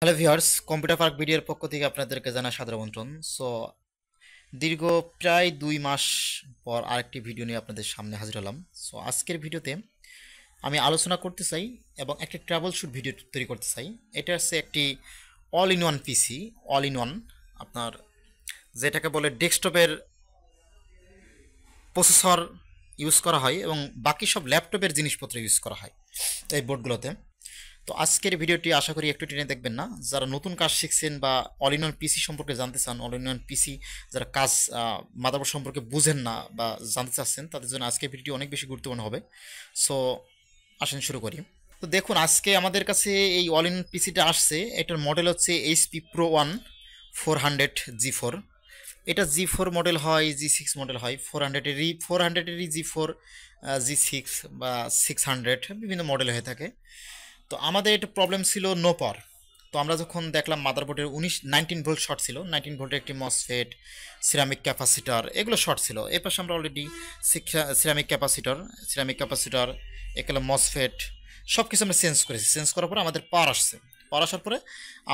Hello viewers, computer park ভিডিওর পক্ষ থেকে আপনাদেরকে জানাই সাদর আমন্ত্রণ। দীর্ঘ প্রায় 2 মাস পর আরেকটি ভিডিও নিয়ে আপনাদের সামনে হাজির হলাম। আজকের ভিডিওতে আমি আলোচনা করতে চাই এবং একটি ট্রাভেল শ্যুট ভিডিও তৈরি করতে চাই। এটা হচ্ছে একটি all in one PC, all in one, আপনার যেটাকে বলে ডেস্কটপের প্রসেসর ইউজ করা হয় এবং বাকি সব ল্যাপটপের জিনিসপত্র ইউজ করা হয় এই বোর্ডগুলোতে। তো আজকের ভিডিওটি আশা করি একটু টেনে দেখবেন না। যারা নতুন কাজ শিখছেন বা অল ইন ওয়ান পিসি সম্পর্কে জানতে চান, অল ইন ওয়ান পিসি যারা কাজ মাদারবোর্ড সম্পর্কে বুঝেন না বা জানতে চাচ্ছেন, তাদের জন্য আজকের ভিডিওটি অনেক বেশি গুরুত্বপূর্ণ হবে। সো আসেন শুরু করি। তো দেখুন, আজকে আমাদের কাছে এই অল ইন পিসিটা আসছে। এটার মডেল হচ্ছে HP Pro One 400G4। এটা G4 মডেল হয়, G6 মডেল হয়, 400এরই G4, G6 বা 600 বিভিন্ন মডেল হয়ে থাকে। তো আমাদের এটা প্রবলেম ছিল নো পাওয়ার। তো আমরা যখন দেখলাম মাদারবোর্ডের 19 ভোল্ট শর্ট ছিল, 19 ভোল্টের একটি মসফেট, সিরামিক ক্যাপাসিটার, এগুলো শর্ট ছিল। এর পাশে আমরা অলরেডি সিরামিক ক্যাপাসিটার এগুলো মসফেট সব কিছু আমরা চেঞ্জ করেছি। চেঞ্জ করার পরে আমাদের পাওয়ার আসছে। পাওয়ার আসার পরে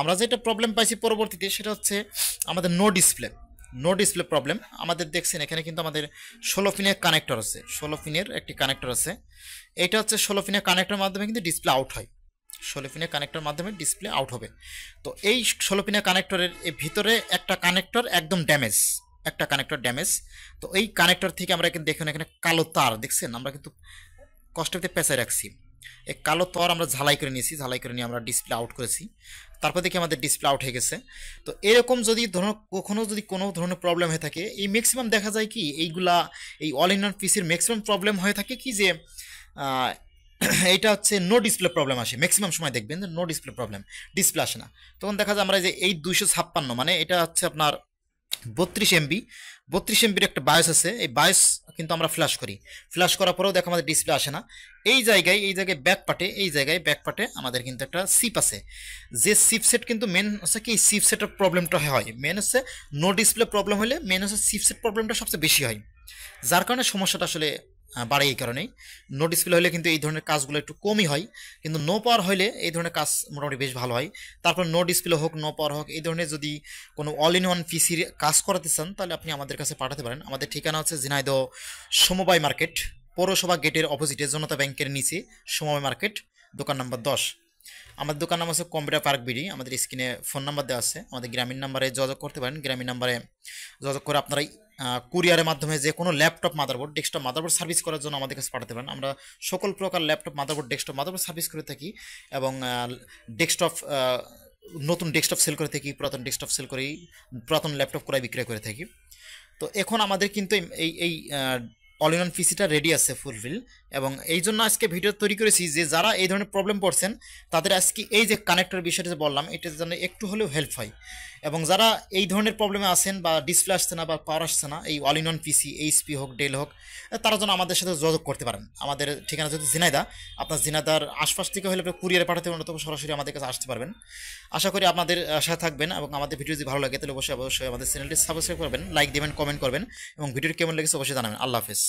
আমরা যেটা প্রবলেম পাইছি পরবর্তীতে, সেটা হচ্ছে আমাদের নো ডিসপ্লে প্রবলেম। আমাদের দেখছেন এখানে কিন্তু আমাদের 16 পিনের কানেক্টর আছে, 16 পিনের একটি কানেক্টর আছে। এটা হচ্ছে 16 পিনের কানেক্টরের মাধ্যমে কিন্তু ডিসপ্লে আউট হয়, 16 পিনের কানেক্টরের মাধ্যমে ডিসপ্লে আউট হবে। তো এই 16 পিনের কানেক্টরের ভিতরে একটা কানেক্টর একদম ড্যামেজ, একটা কানেক্টর ড্যামেজ। তো এই কানেক্টর থেকে আমরা কিন্তু দেখুন এখানে কালো তার দেখছেন, আমরা কিন্তু কষ্টতে পেঁচায় রাখছি। এই কালো তার আমরা ঝালাই করে নিয়েছি, ঝালাই করে নিয়ে আমরা ডিসপ্লে আউট করেছি। তারপর দেখি আমাদের ডিসপ্লে আউট হয়ে গেছে। তো এরকম যদি কখনো যদি কোনো ধরনের প্রবলেম হয়ে থাকে, এই ম্যাক্সিমাম দেখা যায় কি এইগুলা এই অল ইন ওয়ান পিসির ম্যাক্সিমাম প্রবলেম হয়ে থাকে কি যে এইটা হচ্ছে নো ডিসপ্লে প্রবলেম আসে। ম্যাক্সিমাম সময় দেখবেন যে নো ডিসপ্লে প্রবলেম, ডিসপ্লে আসে না। তখন দেখা যায় আমরা যে এই 256, মানে এটা হচ্ছে আপনার 32 এমবির একটা বায়োস আছে। এই বায়োস কিন্তু আমরা ফ্ল্যাশ করি, ফ্ল্যাশ করার পরেও দেখো আমাদের ডিসপ্লে আসে না। এই জায়গায় ব্যাক পার্টে আমাদের কিন্তু একটা সিপ আছে। যে সিপ সেট কিন্তু মেন হচ্ছে কি, সিপ সেটের প্রবলেমটা হয় মেন হচ্ছে নো ডিসপ্লে প্রবলেম হলে মেন হচ্ছে সিপ সেট প্রবলেমটা সবচেয়ে বেশি হয়, যার কারণে সমস্যাটা আসলে বাড়ে। এই কারণেই নো ডিসপ্লে হলে কিন্তু এই ধরনের কাজগুলো একটু কমই হয়, কিন্তু নো পাওয়ার হলে এই ধরনের কাজ মোটামুটি বেশ ভালো হয়। তারপর নো ডিসপ্লে হোক, নো পাওয়ার হোক, এই ধরনের যদি কোনো অল ইন ওয়ান পিসির কাজ করাতে চান, তাহলে আপনি আমাদের কাছে পাঠাতে পারেন। আমাদের ঠিকানা হচ্ছে ঝিনাইদহ সমবায় মার্কেট, পৌরসভা গেটের অপোজিটে জনতা ব্যাংকের নিচে সমবায় মার্কেট, দোকান নাম্বার 10। আমাদের দোকান নাম আছে কম্পিউটার পার্ক বিডি। আমাদের স্ক্রিনে ফোন নাম্বার দেওয়া আছে, আমাদের গ্রামীণ নাম্বারে যোগাযোগ করতে পারেন। গ্রামীণ নাম্বারে যোগাযোগ করে আপনারা কুরিয়ারের মাধ্যমে যে কোনো laptop motherboard, desktop motherboard service করার জন্য আমাদের কাছে পাঠাতে পারেন। আমরা সকল প্রকার laptop motherboard, desktop motherboard service করে থাকি এবং ডেস্কটপ নতুন ডেস্কটপ সেল করে থাকি, পুরাতন ডেস্কটপ সেল করি, পুরাতন ল্যাপটপ ক্রয় বিক্রয় করে থাকি। তো এখন আমাদের কিন্তু এই এই অল ইন ওয়ান পিসিটা রেডি আছে ফুলফিল, এবং এই জন্য আজকে ভিডিও তৈরি করেছি যে যারা এই ধরনের প্রবলেম পড়ছেন তাদের আজকে এই যে কানেক্টর বিষয়টা যে বললাম, এটার জন্য একটু হলেও হেল্প হয়। এবং যারা এই ধরনের প্রবলেমে আছেন বা ডিসপ্লে আসছে না বা পাওয়ার আসছে না, এই all in one PC HP হোক, ডেল হোক, তারা যেন আমাদের সাথে যোগাযোগ করতে পারেন। আমাদের ঠিকানা যেহেতু ঝিনাইদহ, আপনার ঝিনাইদহর আশপাশ থেকে হলে কুরিয়ারে পাঠাতে পারেন, অথবা সরাসরি আমাদের কাছে আসতে পারবেন। আশা করি আপনাদের সাথে থাকবেন এবং আমাদের ভিডিও যদি ভালো লাগে তাহলে অবশ্যই আমাদের চ্যানেলটি সাবস্ক্রাইব করবেন, লাইক দেবেন, কমেন্ট করবেন এবং ভিডিওটি কেমন লেগেছে অবশ্যই জানাবেন। আল্লাহ হাফেজ।